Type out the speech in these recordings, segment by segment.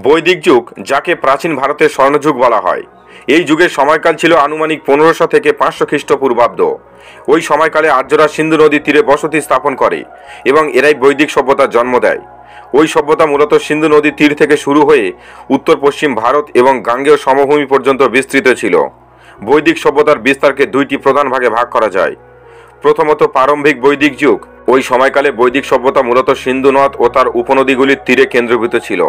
বৈদিক যুগ, যাকে প্রাচীন ভারতের স্বর্ণযুগ বলা হয়, এই যুগের সময়কাল ছিল আনুমানিক 1500 থেকে 500 খ্রিস্টপূর্বাব্দ। ওই সময়কালে আর্যরা সিন্ধু নদীর তীরে বসতি স্থাপন করে এবং এরাই বৈদিক সভ্যতার জন্ম দেয়। ওই সভ্যতা মূলত সিন্ধু নদীর তীর থেকে শুরু হয়ে উত্তর পশ্চিম ভারত এবং গাঙ্গেয় সমভূমি পর্যন্ত বিস্তৃত ছিল। বৈদিক সভ্যতার বিস্তারকে দুইটি প্রধান ভাগে ভাগ করা যায়। প্রথমত, প্রারম্ভিক বৈদিক যুগ। ওই সময়কালে বৈদিক সভ্যতা মূলত সিন্ধু নদ ও তার উপনদীগুলির তীরে কেন্দ্রীভূত ছিল।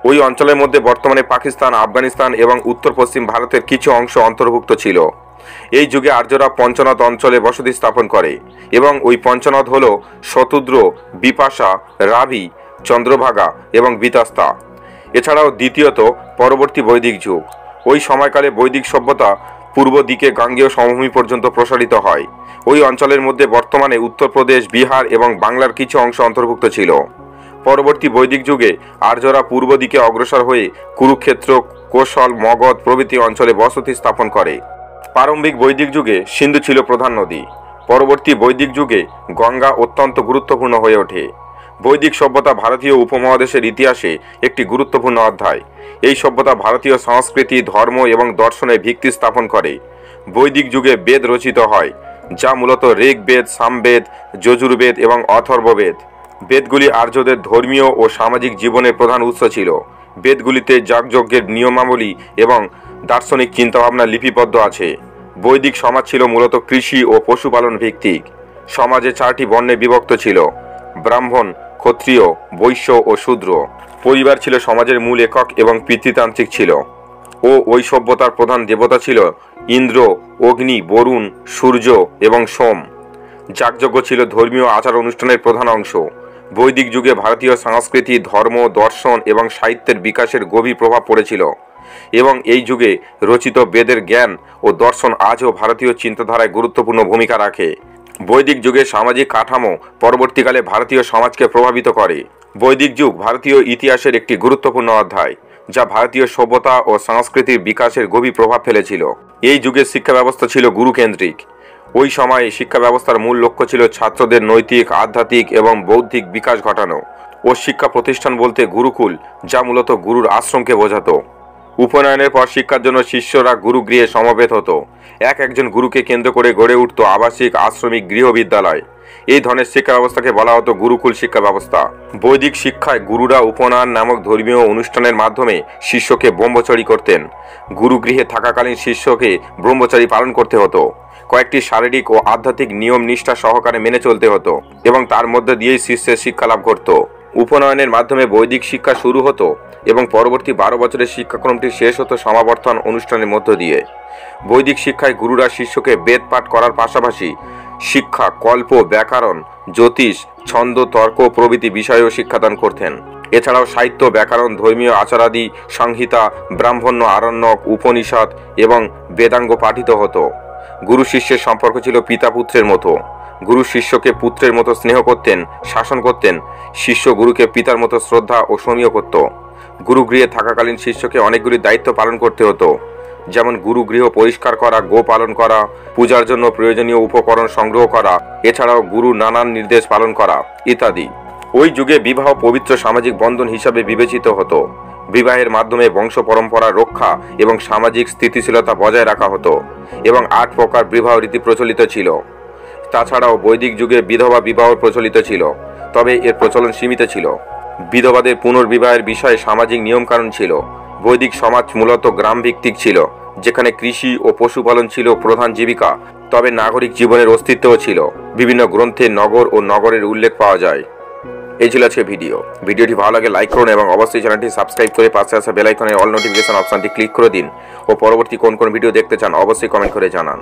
ওই অঞ্চলের মধ্যে বর্তমানে পাকিস্তান, আফগানিস্তান এবং উত্তর পশ্চিম ভারতের কিছু অংশ অন্তর্ভুক্ত ছিল। এই যুগে আর্যরা পঞ্চনদ অঞ্চলে বসতি স্থাপন করে এবং ওই পঞ্চনদ হল শতুদ্র, বিপাশা, রাভি, চন্দ্রভাগা এবং বিতাস্তা। এছাড়াও দ্বিতীয়ত, পরবর্তী বৈদিক যুগ। ওই সময়কালে বৈদিক সভ্যতা পূর্ব দিকে গাঙ্গেয় সমভূমি পর্যন্ত প্রসারিত হয়। ওই অঞ্চলের মধ্যে বর্তমানে উত্তরপ্রদেশ, বিহার এবং বাংলার কিছু অংশ অন্তর্ভুক্ত ছিল। পরবর্তী বৈদিক যুগে আর্যরা পূর্ব দিকে অগ্রসর হয়ে কুরুক্ষেত্র, কোশল, মগধ প্রভৃতি অঞ্চলে বসতি স্থাপন করে। প্রারম্ভিক বৈদিক যুগে সিন্ধু ছিল প্রধান নদী। পরবর্তী বৈদিক যুগে গঙ্গা অত্যন্ত গুরুত্বপূর্ণ হয়ে ওঠে। বৈদিক সভ্যতা ভারতীয় উপমহাদেশের ইতিহাসে একটি গুরুত্বপূর্ণ অধ্যায়। এই সভ্যতা ভারতীয় সংস্কৃতি, ধর্ম এবং দর্শনের ভিত্তি স্থাপন করে। বৈদিক যুগে বেদ রচিত হয়, যা মূলত ঋগ্বেদ, সামবেদ, যজুর্বেদ এবং অথর্ববেদ। বেদগুলি আর্যদের ধর্মীয় ও সামাজিক জীবনের প্রধান উৎস ছিল। বেদগুলিতে যাগযজ্ঞের নিয়মাবলী এবং দার্শনিক চিন্তাভাবনা লিপিবদ্ধ আছে। বৈদিক সমাজ ছিল মূলত কৃষি ও পশুপালন ভিত্তিক। সমাজে 4টি বর্ণে বিভক্ত ছিল: ব্রাহ্মণ, ক্ষত্রিয়, বৈশ্য ও শূদ্র। পরিবার ছিল সমাজের মূল একক এবং পিতৃতান্ত্রিক ছিল। ওই সভ্যতার প্রধান দেবতা ছিল ইন্দ্র, অগ্নি, বরুণ, সূর্য এবং সোম। যাগযজ্ঞ ছিল ধর্মীয় আচার অনুষ্ঠানের প্রধান অংশ। বৈদিক যুগে ভারতীয় সংস্কৃতি, ধর্ম, দর্শন এবং সাহিত্যের বিকাশের গভীর প্রভাব পড়েছিল এবং এই যুগে রচিত বেদের জ্ঞান ও দর্শন আজও ভারতীয় চিন্তাধারায় গুরুত্বপূর্ণ ভূমিকা রাখে। বৈদিক যুগের সামাজিক কাঠামো পরবর্তীকালে ভারতীয় সমাজকে প্রভাবিত করে। বৈদিক যুগ ভারতীয় ইতিহাসের একটি গুরুত্বপূর্ণ অধ্যায়, যা ভারতীয় সভ্যতা ও সংস্কৃতির বিকাশের গভীর প্রভাব ফেলেছিল। এই যুগের শিক্ষা ব্যবস্থা ছিল গুরুকেন্দ্রিক। ওই সময়ে শিক্ষা ব্যবস্থার মূল লক্ষ্য ছিল ছাত্রদের নৈতিক, আধ্যাত্মিক এবং বৌদ্ধিক বিকাশ ঘটানো। ও শিক্ষা প্রতিষ্ঠান বলতে গুরুকুল, যা মূলত গুরুর আশ্রমকে বোঝাতো। উপনয়নের পর শিক্ষার জন্য শিষ্যরা গুরুগৃহে সমবেত হতো। একজন গুরুকে কেন্দ্র করে গড়ে উঠত আবাসিক, আশ্রমিক, গৃহবিদ্যালয়। এই ধরনের শিক্ষা ব্যবস্থাকে বলা হতো গুরুকুল শিক্ষা ব্যবস্থা। বৈদিক শিক্ষায় গুরুরা উপনয়ন নামক ধর্মীয় অনুষ্ঠানের মাধ্যমে শিষ্যকে ব্রহ্মচর্য করতেন। গুরুগৃহে থাকাকালীন শিষ্যকে ব্রহ্মচর্য পালন করতে হতো। কয়েকটি শারীরিক ও আধ্যাত্মিক নিয়ম নিষ্ঠা সহকারে মেনে চলতে হতো এবং তার মধ্যে দিয়েই শিষ্যের শিক্ষা লাভ করত। উপনয়নের মাধ্যমে বৈদিক শিক্ষা শুরু হতো এবং পরবর্তী 12 বছরের শিক্ষাক্রমটি শেষ হতো সমাবর্তন অনুষ্ঠানের মধ্য দিয়ে। বৈদিক শিক্ষায় গুরুরা শিষ্যকে বেদ পাঠ করার পাশাপাশি শিক্ষা, কল্প, ব্যাকরণ, জ্যোতিষ, ছন্দ, তর্ক প্রভৃতি বিষয়েও শিক্ষাদান করতেন। এছাড়াও সাহিত্য, ব্যাকরণ, ধর্মীয় আচারাদি, সংহিতা, ব্রাহ্মণ্য, আরণ্যক, উপনিষদ এবং বেদাঙ্গ পাঠিত হতো। গুরু শিষ্যের সম্পর্ক ছিল পিতা পুত্রের মতো। গুরু শিষ্যকে পুত্রের মতো স্নেহ করতেন, শাসন করতেন। শিষ্য গুরুকে পিতার মতো শ্রদ্ধা ও সমীহ করত। গুরুগৃহে থাকাকালীন শিষ্যকে অনেকগুলি দায়িত্ব পালন করতে হতো, যেমন গুরুগৃহ পরিষ্কার করা, গো পালন করা, পূজার জন্য প্রয়োজনীয় উপকরণ সংগ্রহ করা, এছাড়াও গুরু নানান নির্দেশ পালন করা ইত্যাদি। ওই যুগে বিবাহ পবিত্র সামাজিক বন্ধন হিসাবে বিবেচিত হতো। বিবাহের মাধ্যমে বংশ পরম্পরা রক্ষা এবং সামাজিক স্থিতিশীলতা বজায় রাখা হতো এবং 8 প্রকার বিবাহ রীতি প্রচলিত ছিল। তাছাড়াও বৈদিক যুগে বিধবা বিবাহ প্রচলিত ছিল, তবে এর প্রচলন সীমিত ছিল। বিধবাদের পুনর্বিবাহের বিষয়ে সামাজিক নিয়মকানুন ছিল। বৈদিক সমাজ মূলত গ্রাম ভিত্তিক ছিল, যেখানে কৃষি ও পশুপালন ছিল প্রধান জীবিকা, তবে নাগরিক জীবনের অস্তিত্বও ছিল। বিভিন্ন গ্রন্থে নগর ও নগরের উল্লেখ পাওয়া যায়। এই ছিল আজকে ভিডিওটি ভালো লাগে লাইক করুন এবং অবশ্যই চ্যানেলটি সাবস্ক্রাইব করে পাশে আসা বেল আইকনে অল নোটিফিকেশন অপশনটি ক্লিক করে দিন। ও পরবর্তী কোন ভিডিও দেখতে চান অবশ্যই কমেন্ট করে জানান।